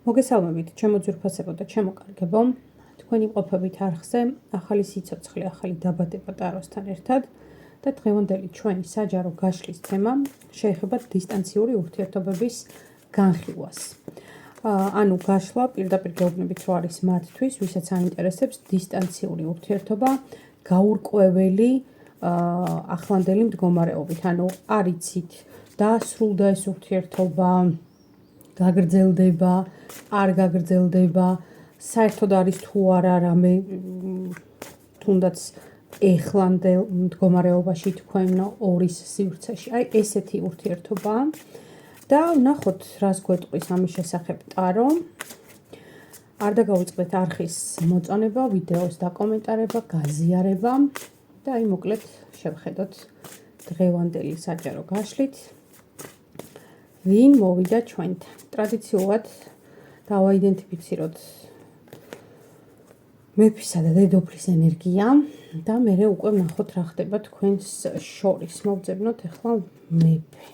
მოგესალმებით, ჩემო ძვირფასებო და ჩემო კარგებო. თქვენი ყოფებით არხზე, ახალი სიცოცხლე, ახალი დაბადება ტაროსთან ერთად და დღევანდელი ჩვენი საჯარო გაშლის თემა შეეხება დისტანციური ურთიერთობების განხილვას. ანუ გაშლა პირდაპირ გეუბნებით რო არის მათთვის, ვისაც აინტერესებს დისტანციური ურთიერთობა, გაურკვეველი ახლანდელი მდგომარეობით. ანუ არიცით დასრულდა ეს ურთიერთობა, გაგრძელდება, არ გაგრძელდება, საერთოდ არის თუ არა რამე თუნდაც ეხლანდელ მდგომარეობაში თქვენ ორის სივრცეში. აი ესეთი ურთიერთობაა და ვნახოთ რას გვეტყვის ამის შესახებ ტარო. არ დაგავიწყდეთ არხის მოწონება, ვიდეოს დაკომენტარება, გაზიარება და აი მოკლედ შევხედოთ დღევანდელი საჯარო გაშლით. ვინ მოვიდა ჩვენთან? ტრადიციულად დავაიდენტიფიციროთ მეფისა და დედოფლის ენერგია და მერე უკვე ვნახოთ რა ხდება თქვენს შორის. მოვძებნოთ ახლა მეფე.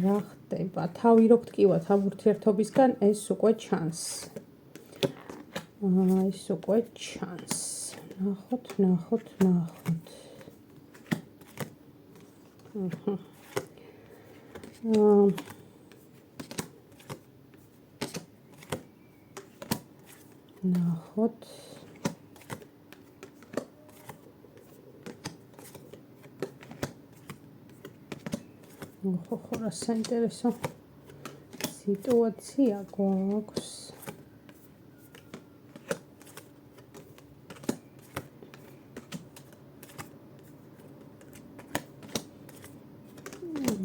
რა ხდება? თავი რო გტკივათ ამ ურთიერთობისგან, ეს უკვე ჩანს. ეს უკვე ჩანს. ვნახოთ. ნახოთ. ხო, რა საინტერესო სიტუაცია გვაქვს.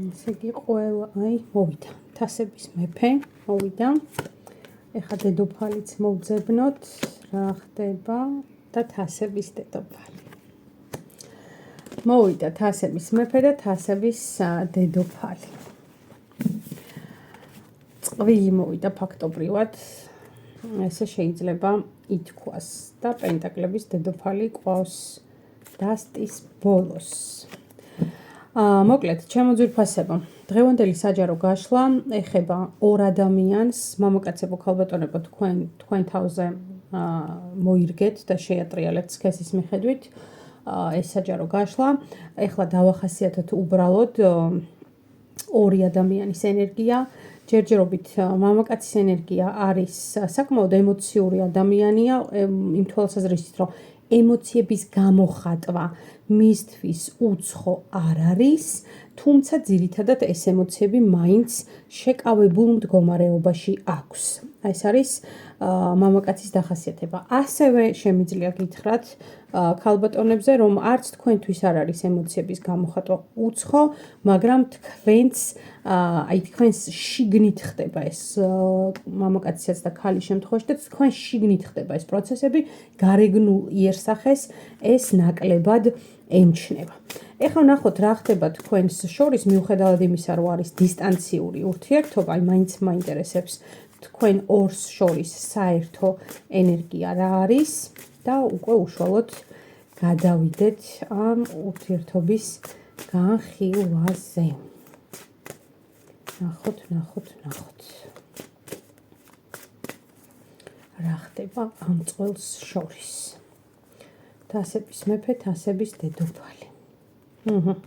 ესე იგი ყველა, აი, მოვიდა. თასების მეფე მოვიდა. ეხლა დედოფალიც მოვძებნოთ, რა ხდება და თასების დედოფალი. მოვიდა თასების მეფე და თასების დედოფალი. წყვილი მოვიდა ფაქტობრივად, ესე შეიძლება ითქვას და პენტაკლების დედოფალი ყავს დასტის ბოლოს. მოკლედ, ჩემო ძვირფასებო, დღევანდელი საჯარო გაშლა ეხება ორ ადამიანს, მამაკაცებო, ქალბატონებო, თქვენ თავზე მოირგეთ და შეატრიალებთ სქესის მიხედვით ეს საჯარო გაშლა. ეხლა დავახასიათოთ უბრალოდ ორი ადამიანის ენერგია. ჯერჯერობით მამაკაცის ენერგია არის საკმაოდ ემოციური ადამიანია, იმ თვალსაზრისით, რომ ემოციების გამოხატვა მისთვის უცხო არ არის, თუმცა ძირითადად ეს ემოციები მაინც შეკავებულ მდგომარეობაში აქვს. ეს არის მამაკაცის დახასიათება. ასევე შემიძლია გითხრათ ქალბატონებზე, რომ არც თქვენთვის არ არის ემოციების გამოხატვა უცხო, მაგრამ თქვენს შიგნით ხდება ეს მამაკაცისაც და ქალის შემთხვევაში და თქვენ შიგნით ხდება ეს პროცესები, გარეგნულ იერსახეს ეს ნაკლებად ემჩნევა. ეხლა ვნახოთ რა ხდება თქვენს შორის, მიუხედავად იმისა, რომ არის დისტანციური ურთიერთობა, აი მაინც მაინტერესებს თქვენ ორს შორის საერთო ენერგია რა არის და უკვე უშუალოდ გადავიდეთ ამ ურთიერთობის განხილვაზე. ნახოთ. რა ხდება ამ წყვილს შორის? თასების მეფე, თასების დედოფალი.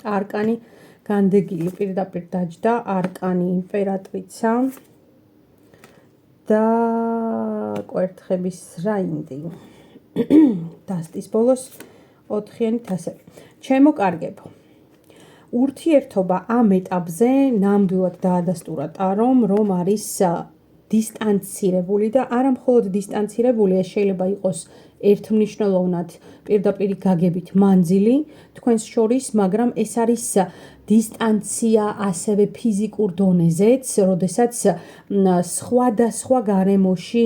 არკანი განდეგილი პირდაპირ დაჯდა, არკანი იმპერატრიცა და კვერთხების რაინდი. დასტის ბოლოს 4-იანი თასები. ჩემო კარგებო, ურთიერთობა ამ ეტაპზე ნამდვილად დაადასტურა ტარომ, რომ არის დისტანცირებული და არა მხოლოდ დისტანცირებული, ეს შეიძლება იყოს ერთმნიშვნელოვნად პირდაპირ გაგებით მანძილი თქვენს შორის, მაგრამ ეს არის დისტანცია ასევე ფიზიკურ დონეზეც, როდესაც სხვადასხვა გარემოში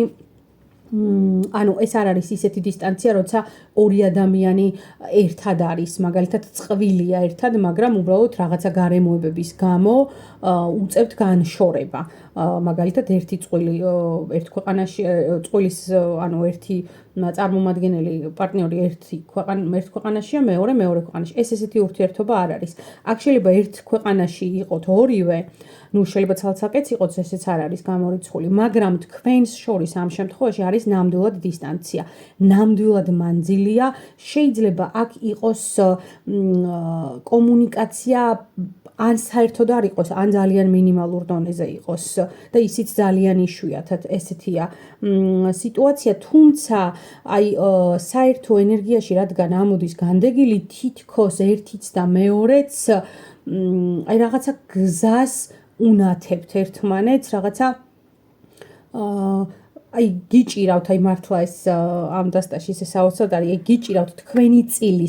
ანუ ეს არ არის ისეთი დისტანცია, როცა ორი ადამიანი ერთად არის, მაგალითად წყვილია ერთად, მაგრამ უბრალოდ რაღაცა გარემოებების გამო უწევთ განშორება. მაგალითად ერთი წყვილი ერთ ქვეყანაში წყვილის ანუ ერთი წარმომადგენელი პარტნიორი ერთ ქვეყანაშია, მეორე ქვეყანაში. ესეთი ურთიერთობა არ არის. აქ შეიძლება ერთ ქვეყანაში იყოთ ორივე, შეიძლება ცალ-ცალკეც იყოს, ესეც არ არის გამორიცხული, მაგრამ თქვენს შორის ამ შემთხვევაში არის ნამდვილად დისტანცია, ნამდვილად მანძილია, შეიძლება აქ იყოს კომუნიკაცია ან საერთოდ არ იყოს, ან ძალიან მინიმალურ დონეზე იყოს და ისიც ძალიან იშვიათად ესეთია სიტუაცია, თუმცა აი საერთო ენერგიაში რადგან ამოდის განდეგილი თითქოს ერთიც და მეორეც აი რაღაცა გზას უნათებთ ერთმანეთს, რაღაცა აი გიჭირავთ, აი მართლა ეს ამ დასტაში ესე საოცრად არის, აი გიჭირავთ თქვენი წილი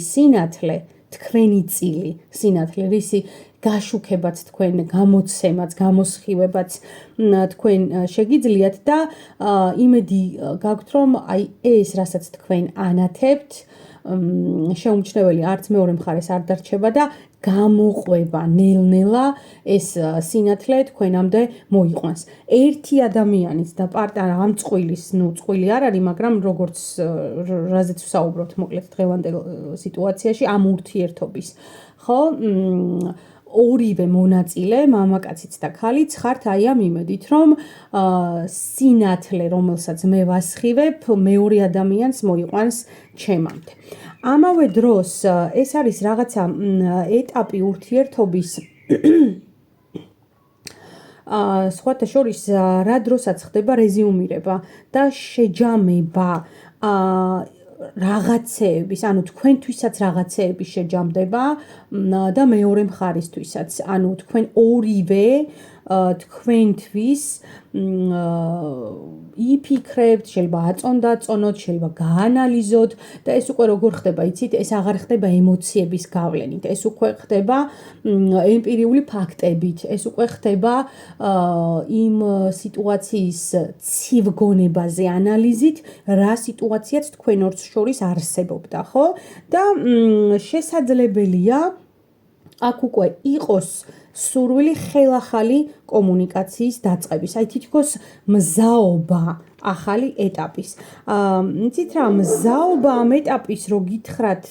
სინათლე, რისი გაშუქებაც თქვენ გამოცემაც, გამოსხივებაც თქვენ შეგიძლიათ და იმედი გაქვთ, რომ აი ეს, რასაც თქვენ ანათებთ, შეუმჩნეველი არც მეორე მხარეს არ დარჩება და გამოყვება ნელ-ნელა ეს სინათლე თქვენამდე მოიყვანს. ერთი ადამიანის და პარტნიორი ამ წყვილის, წყვილი არ არის, მაგრამ როგორც რაზეც ვსაუბრობთ მოკლედ დღევანდელ სიტუაციაში ამ ურთიერთობის, ხო? ორივე მონაწილე, მამაკაციც და ქალიც ხართ აი ამ იმედით, რომ სინათლე, რომელსაც მე ვასხივებ, მეორე ადამიანს მოიყვანს ჩემამდე. ამავე დროს ეს არის რაღაცა ეტაპი ურთიერთობის სხვათა შორის რა დროსაც ხდება რეზიუმირება და შეჯამება რაღაცეების, ანუ თქვენთვისაც რაღაცეების შეჯამდება და მეორე მხარისთვისაც, ანუ თქვენ ორივე თქვენთვის იფიქრებთ, შეიძლება აწონდაწონოთ, შეიძლება გაანალიზოთ და ეს უკვე როგორ ხდება, იცით, ეს აღარ ხდება ემოციების გავლენით, ეს უკვე ხდება ემპირიული ფაქტებით, ეს უკვე ხდება იმ სიტუაციის ცივგონებაზე ანალიზით, რა სიტუაციაც თქვენ ორს შორის არსებობდა, ხო? და შესაძლებელია აქ უკვე იყოს სურვილი ხელახალი კომუნიკაციის დაწყების, აი თითქოს მზაობა ახალი ეტაპის. იცით რა, მზაობა ამ ეტაპის რო გითხრათ,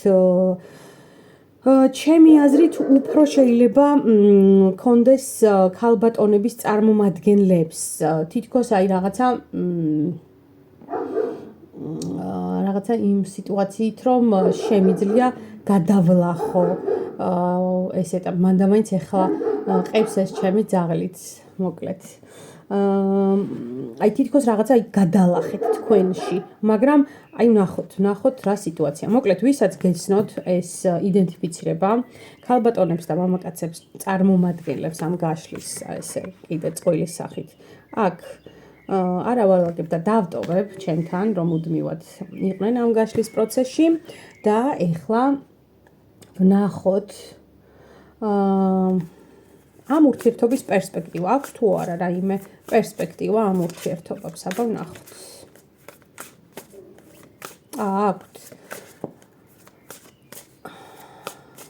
ჩემი აზრით უფრო შეიძლება კონდეს ქალბატონების წარმომადგენლებს, თითქოს აი რაღაცა იმ სიტუაციით, რომ შემიძლია გადავლახო ეს ეტაპი, მანდამაინც ეხლა ყევს ეს ჩემი ძაღლიც, მოკლედ. აი თითქოს რაღაცა გადალახეთ თქვენში, მაგრამ აი ვნახოთ რა სიტუაცია. მოკლედ, ვისაც გეცნოთ ეს იდენტიფიცირება, ქალბატონებს და მამაკაცებს წარმომადგენლებს ამ გაშლის, ესე კიდე წყვილის სახით. აქ არა ვალაგებ და დავტოვებ ჩემთან, რომ მუდმივად იყვნენ ამ გაშლის პროცესში და ეხლა ვნახოთ ამ ურთიერთობის პერსპექტივა აქვს თუ არა, რაიმე პერსპექტივა ამ ურთიერთობებს, აბა ვნახოთ. აქვთ.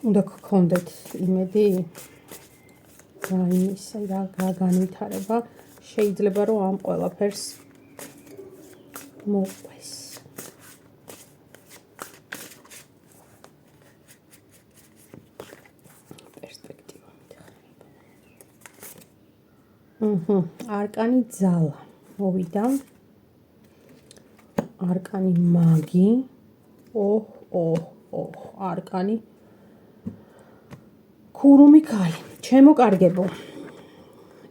უნდა გქონდეთ იმედი რაიმისა რა განვითარება შეიძლება რომ ამ ყველაფერს მოყვეს. არკანი ძალა მოვიდა, არკანი მაგი, არკანი ქურუმი ქალი. ჩემო კარგებო,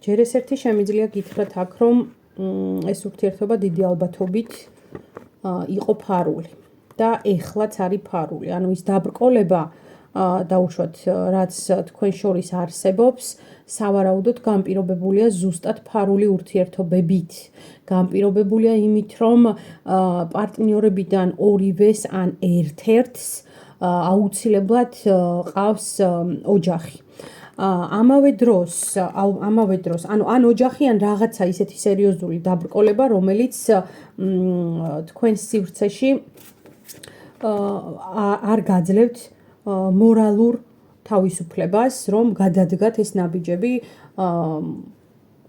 ჯერ ეს ერთი შემიძლია გითხრათ აქ, რომ ეს ურთიერთობა დიდი ალბათობით იყო ფარული და ეხლაც არის ფარული, ანუ ის დაბრკოლება დაუშვათ, რაც თქვენ შორის არსებობს, სავარაუდოდ განპირობებულია ზუსტად ფარული ურთიერთობებით. განპირობებულია იმით, რომ პარტნიორებიდან ორივეს ან ერთ-ერთს აუცილებლად ყავს ოჯახი. ამავე დროს, ანუ ან ოჯახი, ან რაღაცა ისეთი სერიოზული დაბრკოლება, რომელიც თქვენს სივრცეში არ გაძლევთ მორალურ თავისუფლებას, რომ გადადგათ ეს ნაბიჯები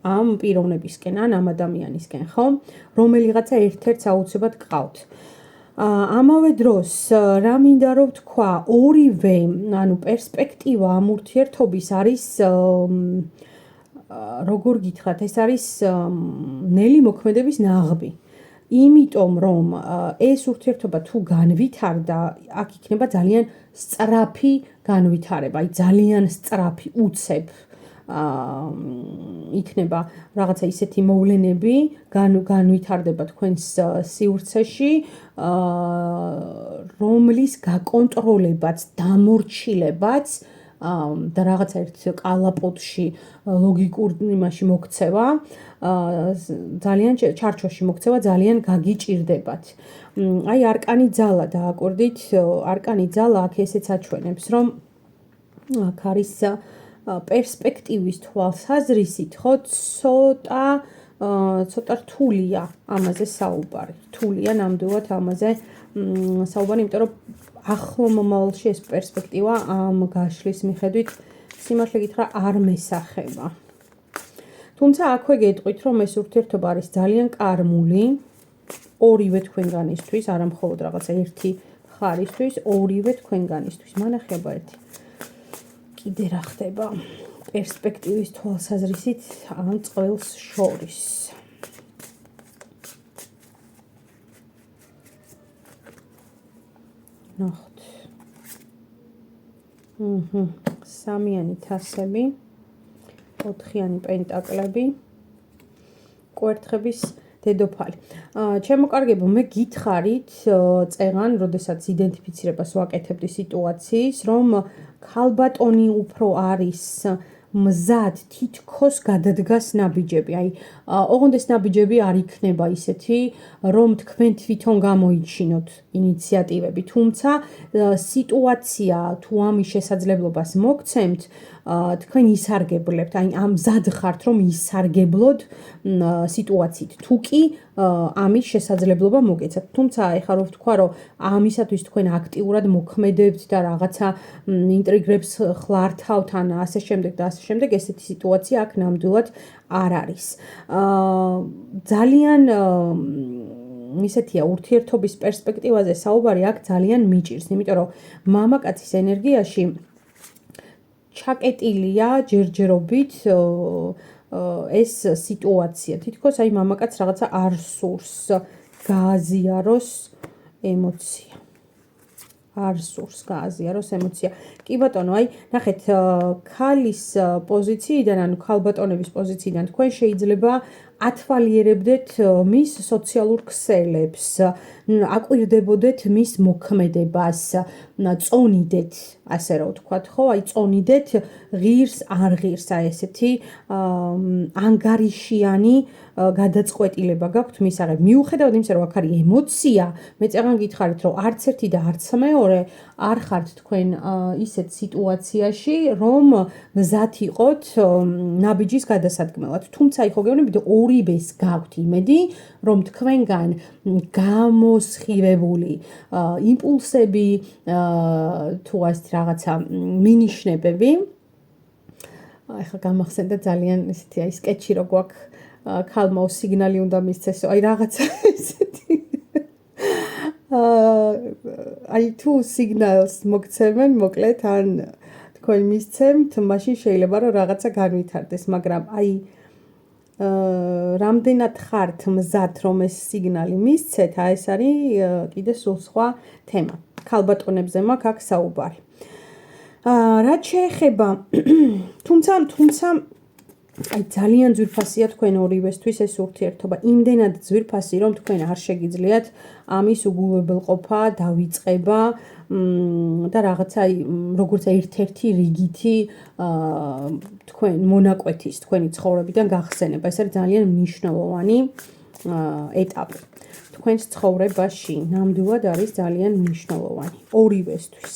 ამ პიროვნებისკენ ან ამ ადამიანისკენ, ხო? რომელიღაცა ერთ-ერთს აუცილებლად გყავთ. ამავე დროს რა მინდა რომ ვთქვა, ორივე, ანუ პერსპექტივა ამ ურთიერთობის არის როგორ გითხრათ, ეს არის ნელი მოქმედების ნაღმი. იმიტომ რომ ეს ურთიერთობა თუ განვითარდა, აქ იქნება ძალიან სწრაფი განვითარება, აი ძალიან სწრაფი, უცებ იქნება რაღაცა ისეთი მოვლენები განვითარდება თქვენს სივრცეში, რომლის გაკონტროლებაც, დამორჩილებაც და რაღაცა ერთ კალაპოტში ლოგიკურ იმაში მოქცევა, ძალიან ჩარჩოში მოქცევა ძალიან გაგიჭირდებათ. აი არკანი ძალა დააკვირდით, არკანი ძალა აქ ესეც აჩვენებს, რომ აქ არის პერსპექტივის თვალსაზრისით, ხო, ცოტა რთულია ამაზე საუბარი. რთულია ნამდვილად ამაზე საუბარი, იმიტომ რომ ახლო მომავალში ეს პერსპექტივა ამ გაშლის მიხედვით სიმართლე გითხრა არ მესახება. თუმცა აქვე გეტყვით, რომ ეს ურთიერთობა არის ძალიან კარმული ორივე თქვენგანისთვის, არა მხოლოდ რაღაცა ერთი ხარისთვის, ორივე თქვენგანისთვის. მანახება ერთი. კიდე რა ხდება პერსპექტივის თვალსაზრისით ამ წყვილს შორის. ნახოთ. სამიანი თასები, 4-იანი პენტაკლები, კვერთხების დედოფალი. ჩემო კარგებო, მე გითხარით წეღან, როდესაც იდენტიფიცირებას ვაკეთებდი სიტუაციის, რომ ქალბატონი უფრო არის მზად თითქოს გადადგას ნაბიჯები. აი, ოღონდ ეს ნაბიჯები არ იქნება ისეთი, რომ თქვენ თვითონ გამოიჩინოთ ინიციატივები, თუმცა სიტუაცია თუ ამის შესაძლებლობას მოგცემთ, თქვენ ისარგებლებთ, აი ამ მზად ხართ, რომ ისარგებლოთ სიტუაციით. თუ კი ამის შესაძლებლობა მოგეცათ. თუმცა ეხლა რო ვთქვა, რომ ამისათვის თქვენ აქტიურად მოქმედებთ და რაღაცა ინტრიგებს ხლართავთ ან ასე შემდეგ და ასე შემდეგ, ესეთი სიტუაცია აქ ნამდვილად არ არის. ძალიან ისეთია ურთიერთობის პერსპექტივაზე საუბარი აქ ძალიან მიჭირს, იმიტომ რომ მამაკაცის ენერგიაში ჩაკეტილია ჯერჯერობით ეს სიტუაცია. თითქოს აი მამაკაც რაღაცა არ სურს გააზიაროს ემოცია. არ სურს გააზიაროს ემოცია. კი ბატონო, აი ნახეთ, ქალის პოზიციიდან, ანუ ქალბატონების პოზიციიდან თქვენ შეიძლება ათვალიერებდეთ მის სოციალურ ქსელებს, აკვირდებოდეთ მის მოქმედებას, წონიდეთ, ასე რომ ვთქვათ, ხო, აი წონიდეთ ღირს არ ღირს, აი ესეთი ანგარიშიანი გადაწყვეტილება გაქვთ მისაღებ. მიუხედავად იმისა, რომ აქ არის ემოცია, მე წეგან გითხარით, რომ არც ერთი და არც მეორე არ ხართ თქვენ ისეთ სიტუაციაში, რომ მზად იყოთ ნაბიჯის გადასადგმელად. თუმცა ხო გეუბნებით, ორივეს გაქვთ იმედი, რომ თქვენგან გამოსხივებული იმპულსები თუ ასეთ რაღაცა მინიშნებები, ახლა გამახსენდა ძალიან ისეთი აი სკეჩი რო გვაქვს, ქალმო სიგნალი უნდა მისცეს, აი რაღაცა ესეთი აი თუ სიგნალს მოგცემენ, მოკლედ ან თქვენ მისცემთ, მაშინ შეიძლება რომ რაღაცა განვითარდეს, მაგრამ აი რამდენად ხართ მზად რომ ეს სიგნალი მისცეთ, აი ეს არის კიდე სულ სხვა თემა. ქალბატონებზე მაქვს აქ საუბარი. რაც შეეხება თუმცა აი ძალიან ძვირფასია თქვენ ორივესთვის ეს ურთიერთობა, იმდენად ძვირფასი, რომ თქვენ არ შეგიძლიათ ამის უგულებელყოფა, დავიწყება და რაღაცა როგორც ერთ-ერთი რიგითი თქვენ მონაკვეთის თქვენი ცხოვრებიდან გახსენება. ეს არის ძალიან მნიშვნელოვანი ეტაპი. თქვენს ცხოვრებაში ნამდვილად არის ძალიან მნიშვნელოვანი ორივესთვის.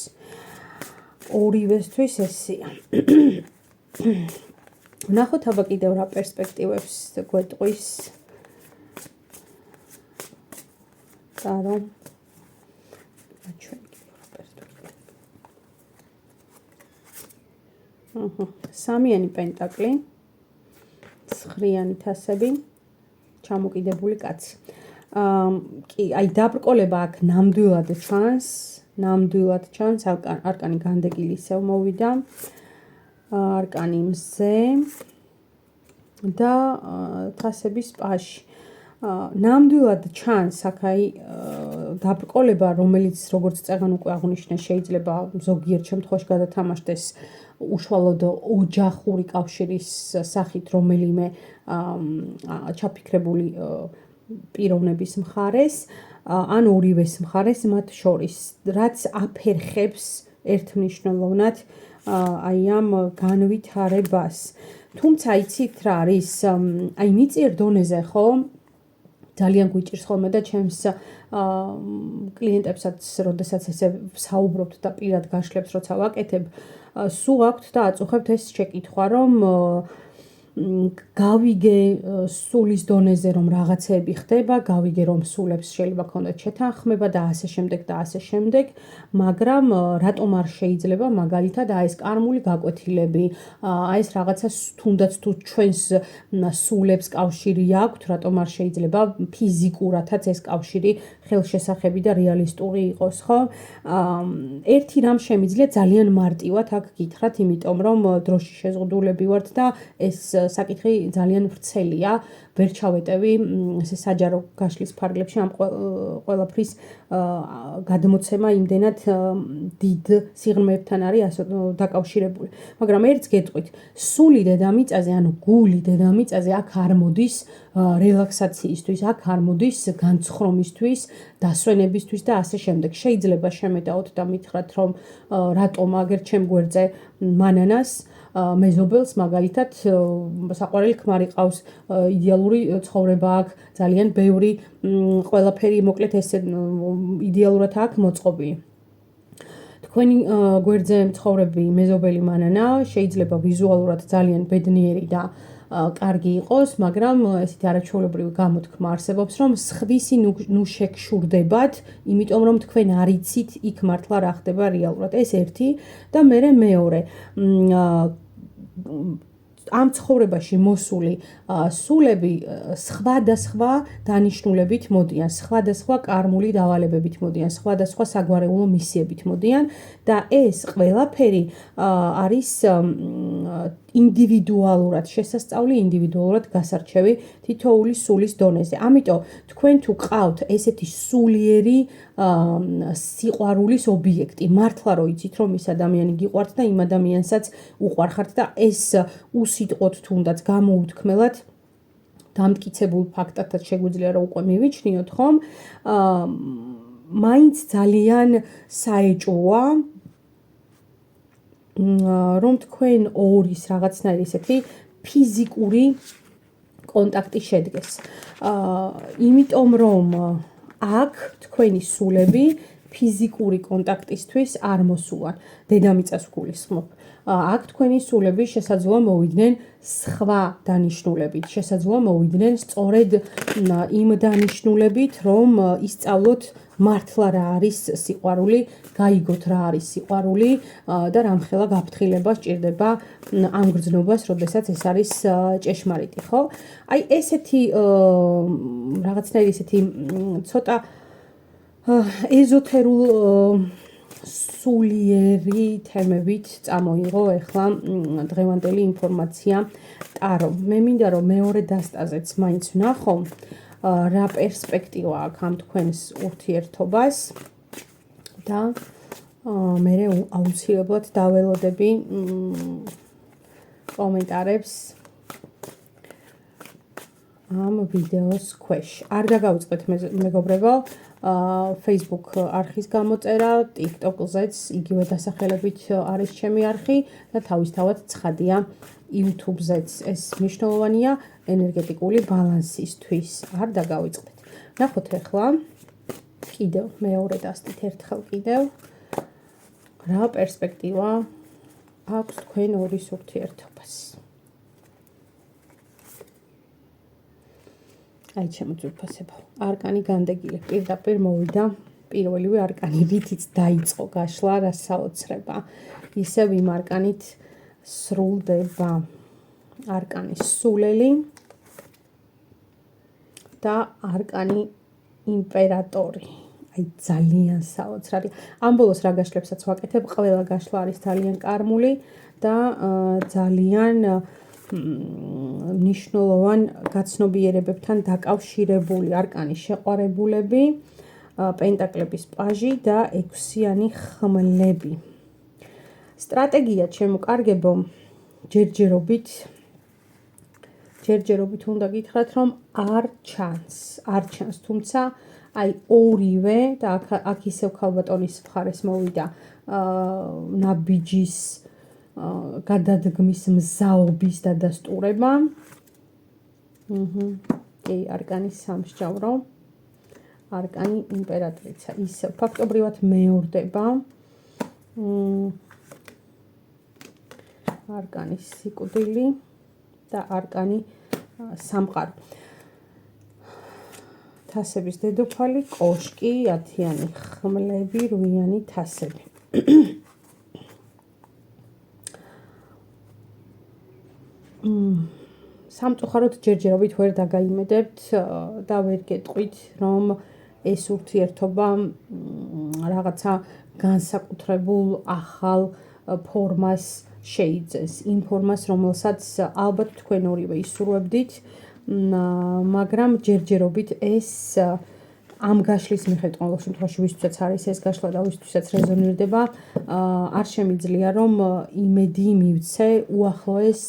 ორივესთვის ესეა. ნახოთ აბა კიდევ რა პერსპექტივებს გვეტყვის. Tarom. სამიანი პენტაკლი, ცხრიანი თასები, ჩამოკიდებული კაცი. კი, აი დაბრკოლება აქ ნამდვილად ჩანს, არკანი განდეგილი ისევ მოვიდა, არკანი მზე და თასების პაში. ნამდვილად ჩანს აქ აი დაბრკოლება, რომელიც როგორც წეგან უკვე აღნიშნე, შეიძლება ზოგიერთ შემთხვევაში გადათამაშდეს უშუალოდ ოჯახური კავშირის სახით რომელიმე ჩაფიქრებული პიროვნების მხარეს, ან ორივეს მხარეს მათ შორის, რაც აფერხებს ერთმნიშვნელოვნად აი ამ განვითარებას. თუმცა იცით რა არის, აი მიწიერ დონეზე ხო ძალიან გვიჭირს ხოლმე და ჩემს კლიენტებსაც, როდესაც ესე საუბრობთ და პირად გაშლებს, როცა ვაკეთებ, სულ აქვთ და აწუხებთ ეს შეკითხვა, რომ გავიგე სულის დონეზე, რომ რაღაცეები ხდება, გავიგე, რომ სულებს შეიძლება ქონდეთ შეთანხმება და ასე შემდეგ, მაგრამ რატომ არ შეიძლება მაგალითად აი ეს კარმული გაკვეთილები, აი ეს რაღაცა თუნდაც თუ ჩვენს სულებს კავშირი აქვთ, რატომ არ შეიძლება ფიზიკურადაც ეს კავშირი ხელშესახები და რეალისტური იყოს, ხო? ერთი რამ შემიძლია ძალიან მარტივად აქ გითხრათ, იმიტომ რომ დროში შეზღუდულები ვართ და ეს საკითხი ძალიან ვრცელია, ვერ ჩავეტევი ესე საჯარო გაშლის ფარგლებში ამ ყველაფრის გადმოცემა იმდენად დიდ სიღრმეებთან არის დაკავშირებული. მაგრამ ერთს გეტყვით, სული დედამიწაზე, ანუ გული დედამიწაზე აქ არ მოდის რელაქსაციისთვის, აქ არ მოდის განცხრომისთვის, დასვენებისთვის და ასე შემდეგ. შეიძლება შემედაოთ და მითხრათ, რომ რატომ აგერ ჩემ გვერდზე მანანას მეზობელს მაგალითად საყვარელი ქმარი ყავს, იდეალური ცხოვრება აქვს, ძალიან ბევრი ყველაფერი მოკლედ ესე იდეალურად აქვს მოწყობილი. თქვენი გვერდზე მცხოვრები მეზობელი მანანა შეიძლება ვიზუალურად ძალიან ბედნიერი და კარგი იყოს, მაგრამ ესეთი არაჩვეულებრივი გამოთქმა არსებობს, რომ სხვისი ნუ შეგშურდებათ, იმიტომ რომ თქვენ არ იცით იქ მართლა რა ხდება რეალურად. ეს ერთი და მერე მეორე. ამ ცხოვრებაში მოსული სულები სხვადასხვა დანიშნულებით მოდიან, სხვადასხვა კარმული დავალებებით მოდიან, სხვადასხვა საგვარეულო მისიებით მოდიან და ეს ყველაფერი არის ინდივიდუალურად შესასწავლი, ინდივიდუალურად გასარჩევი თითოეული სულის დონეზე. ამიტომ თქვენ თუ ყავთ ესეთი სულიერი სიყვარულის ობიექტი, მართლა რო იცით რომ ის ადამიანი გიყვართ და იმ ადამიანსაც უყვარხართ და ეს უსიტყვოდ თუნდაც გამოუთქმელად დამტკიცებულ ფაქტათაც შეგვიძლია რომ უკვე მივიჩნიოთ ხომ, მაინც ძალიან საეჭვოა რომ თქვენ ორის რაღაცნაირი ესეთი ფიზიკური კონტაქტი შედგეს. იმიტომ რომ აქ თქვენი სულები ფიზიკური კონტაქტისთვის არ მოსულან. დედამიწას გულისხმობ. აქ თქვენი სულები შესაძლოა მოვიდნენ სხვა დანიშნულებით, შესაძლოა მოვიდნენ სწორედ იმ დანიშნულებით, რომ ისწავლოთ მართლა რა არის სიყვარული, გაიგოთ რა არის სიყვარული და რამხელა გაფრთხილება სჭირდება ამ გრძნობას, როდესაც ეს არის ჭეშმარიტი, ხო? აი ესეთი რაღაცნაირი ესეთი ცოტა ეზოთერულ სულიერი თემებით წამოიღო ახლა დღევანდელი ინფორმაცია ტარო. მე მინდა რომ მეორე დასტაზეც მაინც ვნახო რა პერსპექტივა აქვს ამ თქვენს ურთიერთობას და მე აუცილებლად დაველოდები კომენტარებს ამ ვიდეოს ქვეშ. არ დაგავიწყეთ მეგობრებო, Facebook არხის გამოწერა, TikTok-ზეც იგივე დასახელებით არის ჩემი არხი და თავისთავად ცხადია YouTube-ზეც. ეს მნიშვნელოვანია ენერგეტიკული ბალანსისთვის. არ დაგავიწყდეთ. ნახოთ ახლა კიდევ მეორე დასტით ერთხელ კიდევ რა პერსპექტივა აქვს თქვენ ორის ურთიერთობას. აი ჩემო ძვირფასებო, არკანი განდეგილი პირდაპირ მოვიდა, პირველივე არკანი რითიც დაიწყო გაშლა, რას საოცრება, ისევ იმ არკანით სრულდება. არკანის სულელი, და არკანი იმპერატორი. აი ძალიან საოცრად. ამ ბოლოს რა გაშლებსაც ვაკეთებ, ყველა გაშლა არის ძალიან კარმული და ძალიან მნიშვნელოვან გაცნობიერებებთან დაკავშირებული. არკანის შეყვარებულები, პენტაკლების პაჟი და 6-იანი ხმლები. სტრატეგია ჩემო კარგებო, ჯერჯერობით უნდა გითხრათ, რომ არ ჩანს, თუმცა აი ორივე და აქ ისევ ქალბატონის მხარეს მოვიდა ნაბიჯის გადადგმის მზაობის დადასტურება. კი, არკანის სამსჯავრო, არკანი იმპერატრიცა. ისევ ფაქტობრივად მეორდება არკანის სიკვდილი და არკანი სამყარო. თასების დედოფალი, კოშკი, 10-იანი ხმლები, 8-იანი თასები. სამწუხაროდ ჯერჯერობით ვერ დაგაიმედებთ და ვერ გეტყვით, რომ ეს ურთიერთობა რაღაცა განსაკუთრებულ ახალ ფორმას შეიძენს. იმ ფორმას, რომელსაც ალბათ თქვენ ორივე ისურვებდით, მაგრამ ჯერჯერობით ეს ამ გაშლის მიხედვით, ყოველ შემთხვევაში ვისთვისაც არის ეს გაშლა და ვისთვისაც რეზონირდება, არ შემიძლია რომ იმედი მივცე უახლოეს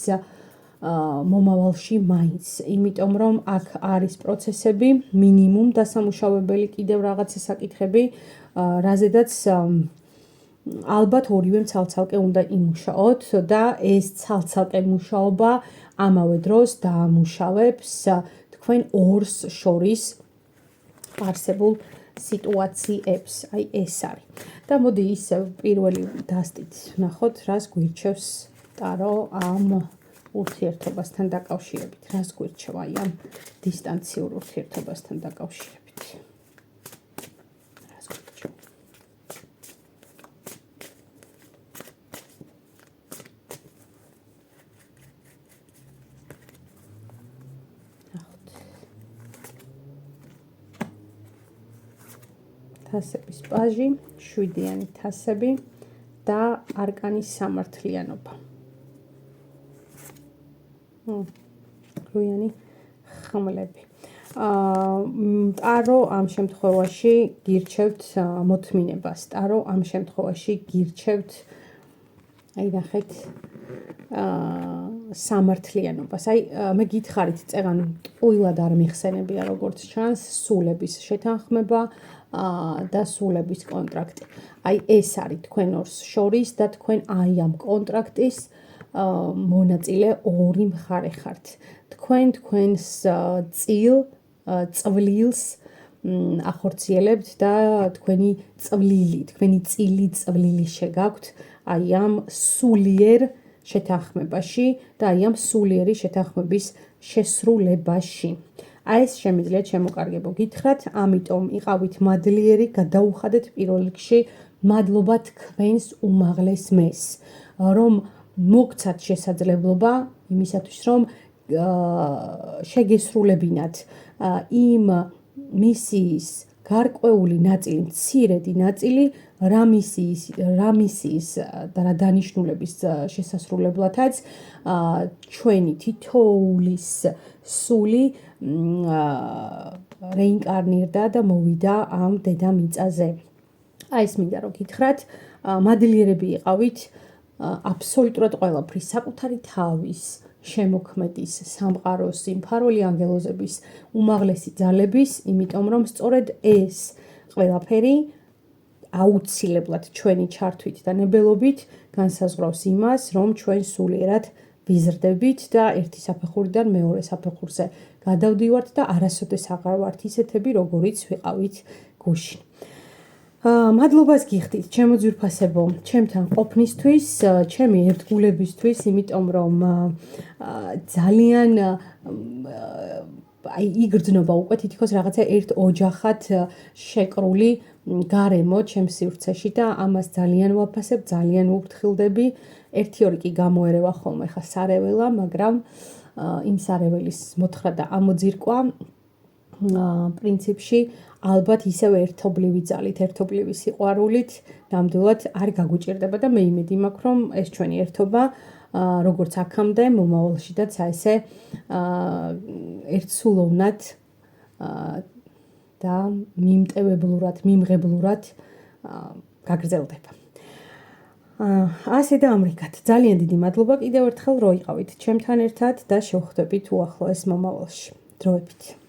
მომავალში მაინც, იმიტომ რომ აქ არის პროცესები, მინიმუმ დასამუშავებელი კიდევ რაღაცა საკითხები, რაზედაც ალბათ ორივემ ცალ-ცალკე უნდა იმუშაოთ და ეს ცალ-ცალკე მუშაობა ამავე დროს დაამუშავებს თქვენ ორს შორის არსებულ სიტუაციებს. აი ეს არის. და მოდი ისევ პირველი დასტით ვნახოთ, რას გვირჩევს ტარო ამ ურთიერთობასთან დაკავშირებით. რას გვირჩევა აი ამ დისტანციურ ურთიერთობასთან დაკავშირებით. თასების პაჟი, 7-იანი თასები და არკანის სამართლიანობა. 8-იანი ხმლები. ტარო ამ შემთხვევაში გირჩევთ მოთმინებას. ტარო ამ შემთხვევაში გირჩევთ, აი ნახეთ, სამართლიანობას. აი მე გითხარით წეღან ტყუილად არ მიხსენებია როგორც ჩანს სულების შეთანხმება და სულების კონტრაქტი. აი ეს არის თქვენ ორს შორის და თქვენ აი ამ კონტრაქტის მონაწილე ორი მხარე ხართ. თქვენ თქვენს წვლილს ახორციელებთ და თქვენი წილი წვლილი შეგაქვთ აი ამ სულიერ შეთანხმებაში და აი ამ სულიერი შეთანხმების შესრულებაში. აი ეს შემიძლია ჩემო კარგებო გითხრათ, ამიტომ იყავით მადლიერი, გადაუხადეთ პირველ რიგში მადლობა თქვენს უმაღლეს მეს, რომ მოგცათ შესაძლებლობა იმისათვის, რომ შეგესრულებინათ იმ მისიის გარკვეული ნაწილი, მცირედი ნაწილი, რა მისიის და რა დანიშნულების შესასრულებლადაც ჩვენი თითოულის სული რეინკარნირდა და მოვიდა ამ დედამიწაზე. აი ეს მინდა რომ გითხრათ, მადლიერები იყავით აბსოლუტურად ყველაფრის, საკუთარი თავის, შემოქმედის, სამყაროს, სიმფაროლი ანგელოზების, უმაღლესი ძალების, იმიტომ რომ სწორედ ეს ყველაფერი აუცილებლად ჩვენი ჩართვით და ნებელობით განსაზღვრავს იმას, რომ ჩვენ სულიერად ვიზრდებით და ერთი საფეხურიდან მეორე საფეხურზე გადავდივართ და არასოდეს აღარ ვართ ისეთები, როგორიც ვიყავით გუშინ. მადლობას გიხდით ჩემო ძვირფასებო, ჩემთან ყოფნისთვის, ჩემი ერთგულებისთვის, იმიტომ რომ ძალიან აი იგრძნობა უკვე თითქოს რაღაცა ერთ ოჯახად შეკრული გარემო ჩემს სივრცეში და ამას ძალიან ვაფასებ, ძალიან ვუფრთხილდები. ერთი-ორი კი გამოერევა ხოლმე ხა სარეველა, მაგრამ იმ სარეველის მოთხრა და ამოძირკვა პრინციპში ალბათ ისევ ერთობლივი ძალით, ერთობლივი სიყვარულით ნამდვილად არ გაგვიჭირდება და მე იმედი მაქვს, რომ ეს ჩვენი ერთობა როგორც აქამდე მომავალშიდაც ესე ერთსულოვნად და მიმტევებლურად, მიმღებლურად გაგრძელდება. ასე და ამრიგად. ძალიან დიდი მადლობა კიდევ ერთხელ, რომ იყავით ჩემთან ერთად და შევხვდებით უახლოეს მომავალში. დროებით.